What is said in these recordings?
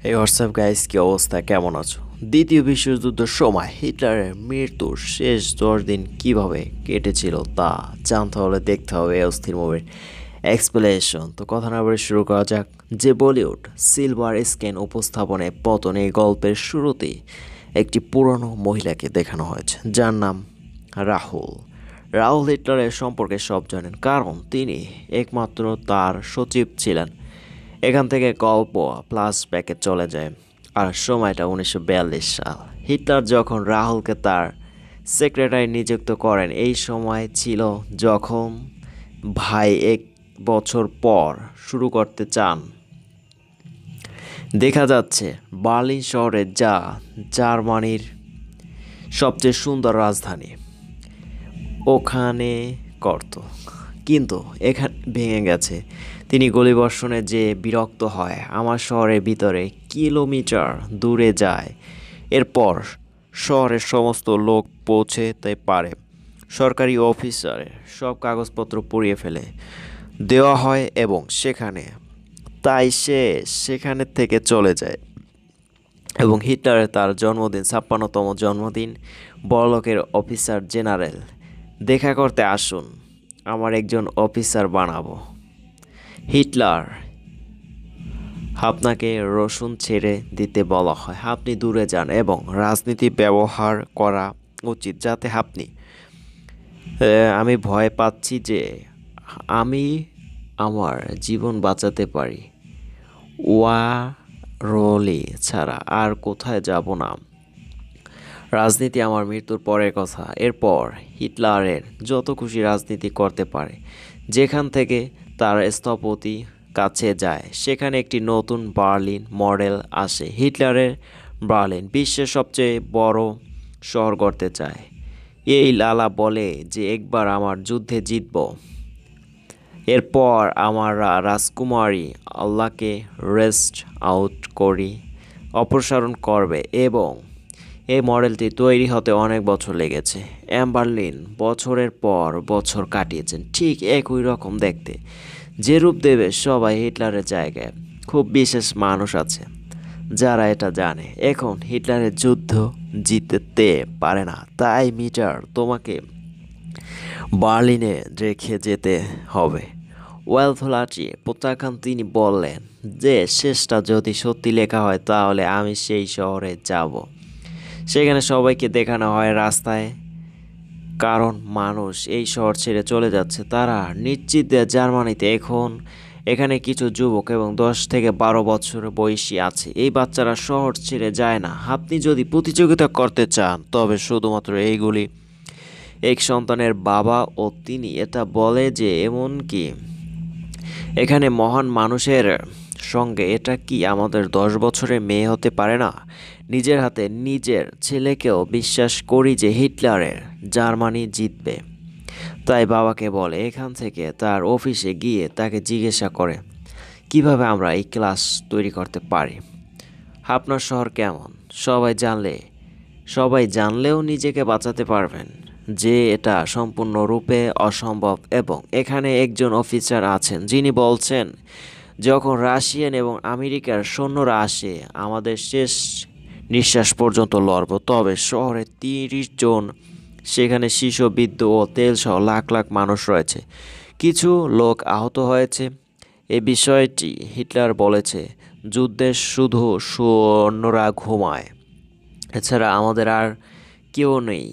এই WhatsApp guys, কি অবস্থা, কেমন আছো? দ্বিতীয় বিশ্বযুদ্ধের সময় হিটলারের মৃত্যুর শেষ 10 দিন কিভাবে কেটেছিল তা জানতে হলে দেখতে হবে এই অস্থির মুভির এক্সপ্লেনেশন। তো কথা না বলে শুরু করা যাক। যে বলিউড সিলভার স্ক্রিন উপস্থাপনে পতন এই গল্পের শুরুতেই একটি পুরনো মহিলাকে দেখানো হয়েছে, যার নাম রাহুল। রাহুল হিটলারের সম্পর্কে সব জানেন, কারণ তিনি একমাত্র তার সচিব ছিলেন। এখান থেকে গল্প ফ্ল্যাশব্যাকে চলে যায়, আর সময়টা 1942 সাল। হিটলার যখন রাহুলকে তার সেক্রেটারি নিযুক্ত করেন, এই সময় ছিল যখন ভাই 1 বছর পর শুরু করতে চান। দেখা যাচ্ছে বার্লিন শহরে, যা জার্মানির সবচেয়ে সুন্দর রাজধানী, ওখানে করত, কিন্তু এখানে ভেঙে গেছে। তিনি গুলিবর্ষণে যে বিরক্ত হয়, আমার শহরের ভিতরে কিলোমিটার দূরে যায়। এরপর শহরের সমস্ত লোক পৌঁছতে পারে। সরকারি অফিসারের সব কাগজপত্র পুড়িয়ে ফেলে দেওয়া হয় এবং তাই সে সেখানে থেকে চলে যায়। এবং হিটলারের তার জন্মদিন, 56তম জন্মদিন, বড়লোকের অফিসার জেনারেল দেখা করতে আসুন, আমার একজন অফিসার বানাবো। হিটলার, আপনাকে রসুন ছেড়ে দিতে বলা হয়, আপনি দূরে যান এবং রাজনীতি ব্যবহার করা উচিত যাতে আমি ভয় পাচ্ছি যে আমি আমার জীবন বাঁচাতে পারি, ওয়ারলি ছাড়া আর কোথায় যাব না। রাজনীতি আমার মৃত্যুর পরের কথা। এরপর হিটলারের যত খুশি রাজনীতি করতে পারে। যেখান থেকে তার স্থপতি কাছে যায়, সেখানে একটি নতুন বার্লিন মডেল আসে। হিটলারের বার্লিন বিশ্বের সবচেয়ে বড় শহর করতে চায়। এই লালা বলে যে একবার আমার যুদ্ধে জিতব, এরপর আমরা রাজকুমারী আল্লাহকে রেস্ট আউট করি অপসারণ করবে, এবং এই মডেলটি তৈরি হতে অনেক বছর লেগেছে। অ্যাম্বারলিন বছরের পর বছর কাটিয়েছেন ঠিক একই রকম দেখতে, যে রূপ দেবে সবাই হিটলারের জায়গায়। খুব বিশেষ মানুষ আছে যারা এটা জানে। এখন হিটলারের যুদ্ধ জিততে পারে না, তাই মিটার তোমাকে বার্লিনে রেখে যেতে হবে। ওয়েলথ লাচিয়ে প্রত্যাখ্যান। তিনি বললেন যে শেষটা যদি সত্যি লেখা হয় তাহলে আমি সেই শহরে যাব। সেখানে সবাইকে দেখানো হয় রাস্তায়, কারণ মানুষ এই শহর ছেড়ে চলে যাচ্ছে। তারা নিশ্চিত যে জার্মানিতে এখানে কিছু যুবক এবং 10 থেকে 12 বছর বয়সী আছে। এই বাচ্চারা শহর ছেড়ে যায় না। আপনি যদি প্রতিযোগিতা করতে চান তবে শুধুমাত্র এইগুলি এক সন্তানের বাবা, ও তিনি এটা বলে যে এমনকি এখানে মহান মানুষের সঙ্গে এটা কি আমাদের 10 বছরের মেয়ে হতে পারে না? নিজের হাতে নিজের ছেলেকেও বিশ্বাস করি যে হিটলারের জার্মানি জিতবে। তাই বাবাকে বলে এখান থেকে তার অফিসে গিয়ে তাকে জিজ্ঞাসা করে কিভাবে আমরা এই ক্লাস তৈরি করতে পারি। আপনার শহর কেমন সবাই জানলেও নিজেকে বাঁচাতে পারবেন যে এটা সম্পূর্ণরূপে অসম্ভব। এবং এখানে একজন অফিসার আছেন যিনি বলছেন যখন রাশিয়ান এবং আমেরিকার সৈন্যরা আসে আমাদের শেষ নিঃশ্বাস পর্যন্ত লড়ব। তবে শহরে 30 জন, সেখানে শিশু, বৃদ্ধ ও তেলসহ লাখ লাখ মানুষ রয়েছে। কিছু লোক আহত হয়েছে। এই বিষয়টি হিটলার বলেছে, যুদ্ধে শুধু সৈন্যরা ঘুমায়, এছাড়া আমাদের আর কেউ নেই।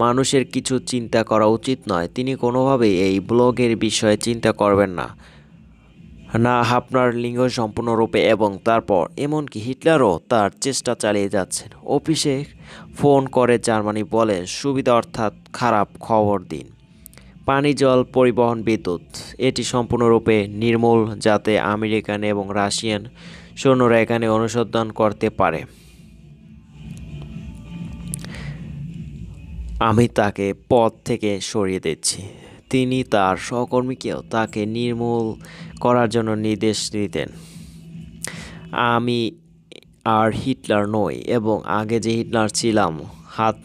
মানুষের কিছু চিন্তা করা উচিত নয়। তিনি কোনোভাবেই এই ব্লগের বিষয়ে চিন্তা করবেন না, না আপনার লিঙ্গ সম্পূর্ণরূপে। এবং তারপর এমনকি হিটলারও তার চেষ্টা চালিয়ে যাচ্ছেন। অফিসে ফোন করে জার্মানি বলে সুবিধা অর্থাৎ খারাপ খবর দিন, পানি, জল, পরিবহন, বিদ্যুৎ এটি সম্পূর্ণরূপে নির্মূল, যাতে আমেরিকান এবং রাশিয়ান সৈন্যরা এখানে অনুসন্ধান করতে পারে। আমি তাকে পদ থেকে সরিয়ে দিচ্ছি। তিনি তার সহকর্মীকেও তাকে নির্মূল করার জন্য নির্দেশ দিতেন। আমি আর হিটলার নই, এবং আগে যে হিটলার ছিলাম হাত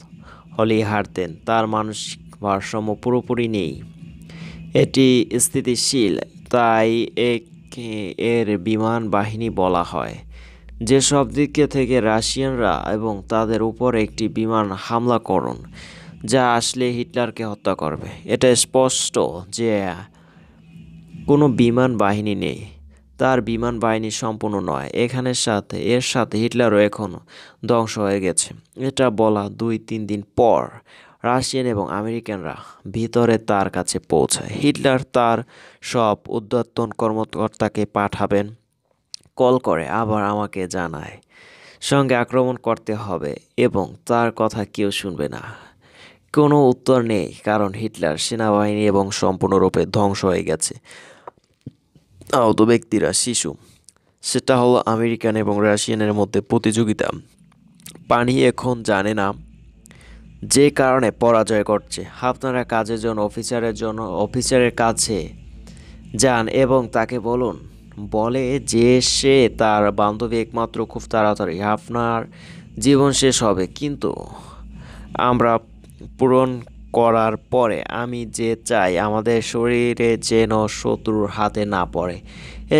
হলেই হারতেন। তার মানসিক ভারসাম্য পুরোপুরি নেই, এটি স্থিতিশীল, তাই এর বিমান বাহিনী বলা হয়। যেসব দিকে থেকে রাশিয়ানরা এবং তাদের উপর একটি বিমান হামলা করুন, যা আসলে হিটলারকে হত্যা করবে। এটা স্পষ্ট যে কোনো বিমান বাহিনী নেই, তার বিমান বাহিনী সম্পূর্ণ নয় এর সাথে হিটলারও এখনও ধ্বংস হয়ে গেছে। এটা বলা 2-3 দিন পর রাশিয়ান এবং আমেরিকানরা ভিতরে তার কাছে পৌঁছায়। হিটলার তার সব ঊর্ধ্বতন কর্মকর্তাকে পাঠাবেন, কল করে আবার আমাকে জানায় সঙ্গে আক্রমণ করতে হবে এবং তার কথা কেউ শুনবে না। কোনো উত্তর নেই, কারণ হিটলার সেনাবাহিনী এবং সম্পূর্ণরূপে ধ্বংস হয়ে গেছে। আহত ব্যক্তিরা শিশু। সেটা হলো আমেরিকান এবং রাশিয়ানের মধ্যে প্রতিযোগিতা। পানি এখন জানে না যে কারণে পরাজয় ঘটছে। আপনারা কাজের জন্য অফিসারের কাছে যান এবং তাকে বলে যে সে তার বান্ধবী একমাত্র খুব তাড়াতাড়ি আপনার জীবন শেষ হবে, কিন্তু আমরা পূরণ করার পরে আমি যে চাই আমাদের শরীরে যেন শত্রুর হাতে না পড়ে।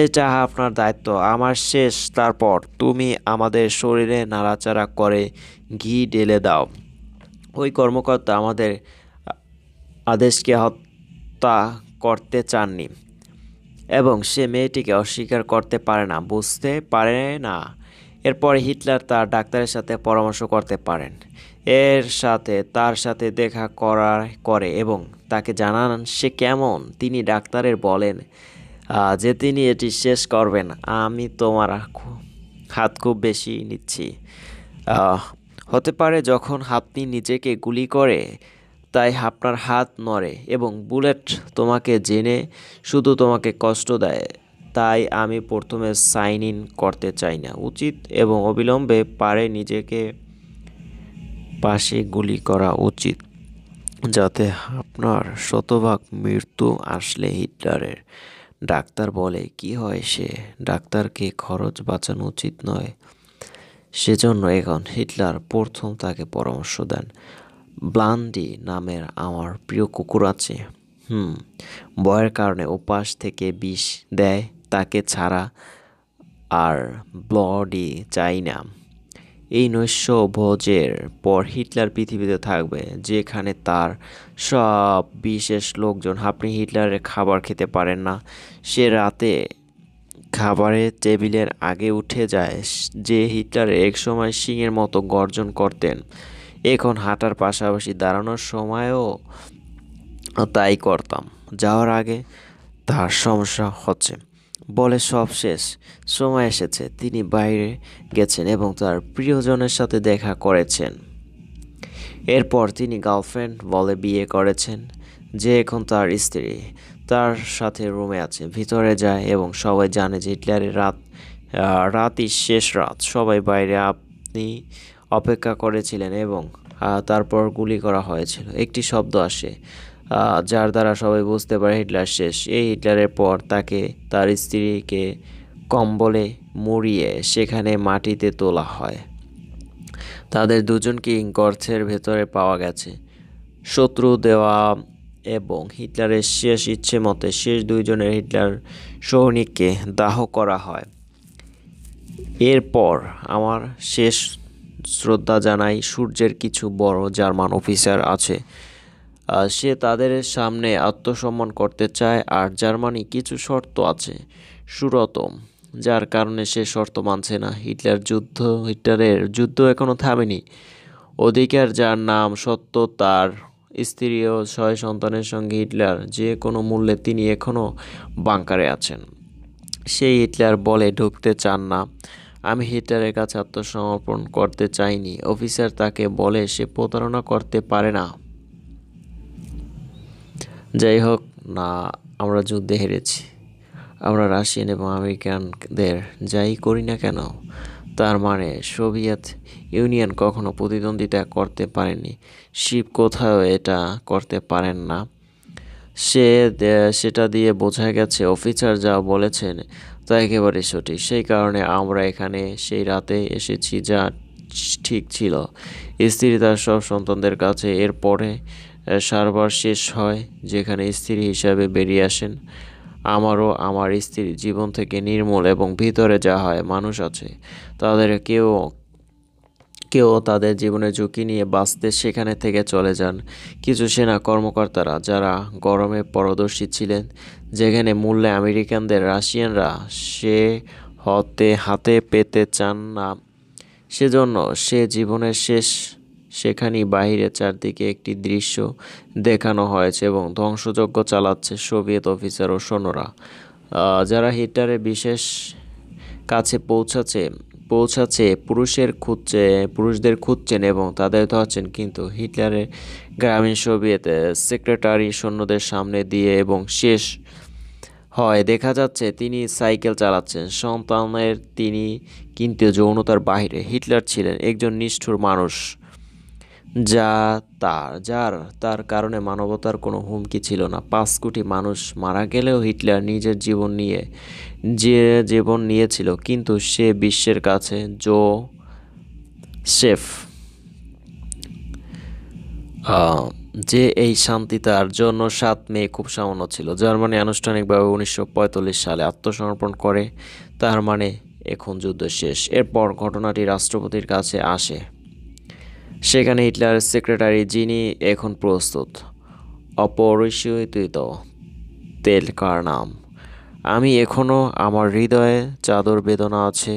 এটা আপনার দায়িত্ব। আমার শেষ। তারপর তুমি আমাদের শরীরে নাড়াচাড়া করে ঘি ঢেলে দাও। ওই কর্মকর্তা আমাদের আদেশকে হত্যা করতে চাননি এবং সে মেয়েটিকে অস্বীকার করতে পারে না, বুঝতে পারে না। এরপরে হিটলার তার ডাক্তারের সাথে পরামর্শ করতে পারেন, তার সাথে দেখা করে এবং তাকে জানান সে কেমন। তিনি ডাক্তারের বলেন যে তিনি এটি শেষ করবেন। আমি তোমার হাত খুব বেশি নিচ্ছি। হতে পারে যখন আপনি নিজেকে গুলি করে তাই আপনার হাত নড়ে এবং বুলেট তোমাকে জেনে শুধু তোমাকে কষ্ট দেয়। তাই আমি প্রথমে সাইন ইন করতে চাই না উচিত এবং অবিলম্বে পারে নিজেকে পাশে গুলি করা উচিত, যাতে আপনার শতভাগ মৃত্যু আসলে হিটলারের। ডাক্তার বলে কি হয় সে ডাক্তারকে খরচ বাঁচানো উচিত নয়। সেজন্য এখন হিটলার প্রথম তাকে পরামর্শ দেন, ব্লান্ডি নামের আমার প্রিয় কুকুর আছে। ভয়ের কারণে ওপাশ থেকে বিষ দেয় তাকে ছাড়া, আর ব্লডি চাই না। এই নৈশভোজের পর হিটলার পৃথিবীতে থাকবে, যেখানে তার সব বিশেষ লোকজন। আপনি হিটলারের খাবার খেতে পারেন না। সে রাতে খাবারের টেবিলের আগে উঠে যায়। যে হিটলার একসময় সিংহের মতো গর্জন করতেন, এখন হাঁটার পাশাপাশি দাঁড়ানোর সময়ও তাই করতাম। যাওয়ার আগে তার সমস্যা হচ্ছে বলে সব শেষ। সময় এসেছে। তিনি বাইরে গেছেন এবং তার প্রিয়জনের সাথে দেখা করেছেন। এরপর তিনি গার্লফ্রেন্ড বলে বিয়ে করেছেন, যে এখন তার স্ত্রী। তার সাথে রুমে আছে। ভিতরে যায় এবং সবাই জানে যে হিটলারের রাতই শেষ রাত। সবাই বাইরে আপনি অপেক্ষা করেছিলেন এবং তারপর গুলি করা হয়েছিল। একটি শব্দ আসে যার দ্বারা সবাই বুঝতে পারে হিটলার শেষ। এই হিটলারের পর তাকে তার স্ত্রীকে কম্বলে মুড়িয়ে সেখানে মাটিতে তোলা হয়। তাদের দুজনকেই গর্তের ভেতরে পাওয়া গেছে। শত্রু দেওয়া এবং হিটলারের শেষ ইচ্ছে মতে শেষ দুইজনের হিটলার সৈনিককে দাহ করা হয়। এরপর আমার শেষ শ্রদ্ধা জানাই সূর্যের কিছু বড় জার্মান অফিসার আছে। সে তাদের সামনে আত্মসম্মান করতে চায়, আর জার্মানি কিছু শর্ত আছে সুরত, যার কারণে সে শর্ত মানছে না। হিটলারের যুদ্ধ এখনো থামেনি। অধিকার যার নাম সত্য, তার স্ত্রী ও 6 সন্তানের সঙ্গে হিটলার যে কোনো মূল্যে তিনি এখনও বাংকারে আছেন। সেই হিটলার বলে ঢুকতে চান না। আমি হিটলারের কাছে আত্মসমর্পণ করতে চাইনি। অফিসার তাকে বলে সে প্রতারণা করতে পারে না। যাই হোক না, আমরা যুদ্ধে হেরেছি। আমরা রাশিয়ান এবং আমেরিকানদের যাই করি না কেন, তার মানে সোভিয়েত ইউনিয়ন কখনো প্রতিদ্বন্দ্বিতা করতে পারেনি। শিব কোথাও এটা করতে পারেন না। সেটা দিয়ে বোঝা গেছে অফিসার যা বলেছেন তা একেবারে সঠিক। সেই কারণে আমরা এখানে সেই রাতে এসেছি, যা ঠিক ছিল। স্ত্রী তার সব সন্তানদের কাছে। এরপরে সার্ভার শেষ হয়, যেখানে স্ত্রী হিসাবে বেরিয়ে আসেন। আমারও আমার স্ত্রীর জীবন থেকে নির্মূল এবং ভিতরে যা হয় মানুষ আছে তাদের কেউ কেউ তাদের জীবনের ঝুঁকি নিয়ে বাঁচতে সেখানে থেকে চলে যান। কিছু সেনা কর্মকর্তারা যারা গরমে পারদর্শী ছিলেন, যেখানে মূল্যে আমেরিকানদের রাশিয়ানরা সে হতে হাতে পেতে চান না, সেজন্য সে জীবনের শেষ সেখানেই বাইরে চারদিকে একটি দৃশ্য দেখানো হয়েছে এবং ধ্বংসযজ্ঞ চালাচ্ছে সোভিয়েত অফিসার ও সৈন্যরা, যারা হিটলারের বিশেষ কাছে পৌঁছাচ্ছে পুরুষদের খুঁজছেন এবং তাদের ধরছেন, কিন্তু হিটলারের গ্রামীণ সোভিয়েত সেক্রেটারি সৈন্যদের সামনে দিয়ে এবং শেষ হয় দেখা যাচ্ছে তিনি সাইকেল চালাচ্ছেন সন্তানের তিনি, কিন্তু যৌনতার বাইরে হিটলার ছিলেন একজন নিষ্ঠুর মানুষ, যা তার কারণে মানবতার কোনো হুমকি ছিল না। 5 কোটি মানুষ মারা গেলেও হিটলার নিজের জীবন নিয়েছিল, কিন্তু সে বিশ্বের কাছে জোসেফ যে এই শান্তি তার জন্য 7 মে খুব সামান্য ছিল। জার্মানি আনুষ্ঠানিকভাবে 1945 সালে আত্মসমর্পণ করে, তার মানে এখন যুদ্ধ শেষ। এরপর ঘটনাটি রাষ্ট্রপতির কাছে আসে, সেখানে হিটলারের সেক্রেটারি, যিনি এখন প্রস্তুত, অপরিশোধিত তেল কার নাম। আমি এখনো আমার হৃদয়ে চাদর বেদনা আছে।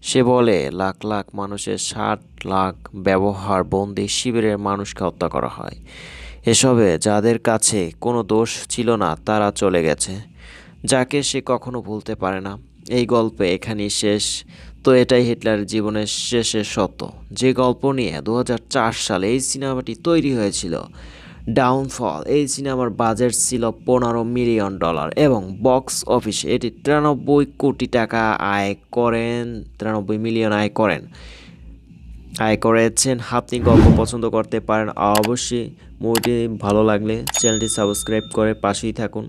সে বলে লাখ লাখ মানুষের 60 লাখ ব্যবহার বন্দি শিবিরের মানুষকে হত্যা করা হয়। এসবে যাদের কাছে কোনো দোষ ছিল না তারা চলে গেছে, যাকে সে কখনো ভুলতে পারে না। এই গল্প এখানেই শেষ। তো এটাই হিটলারের জীবনের শেষের সত্য, যে গল্প নিয়ে 2004 সালে এই সিনেমাটি তৈরি হয়েছিল। ডাউনফল এই সিনেমার বাজেট ছিল $15 মিলিয়ন এবং বক্স অফিসে এটি 93 কোটি টাকা আয় করেন, 93 মিলিয়ন আয় করেছেন। আপনি গল্প পছন্দ করতে পারেন, অবশ্যই মুভিটি ভালো লাগলে চ্যানেলটি সাবস্ক্রাইব করে পাশেই থাকুন।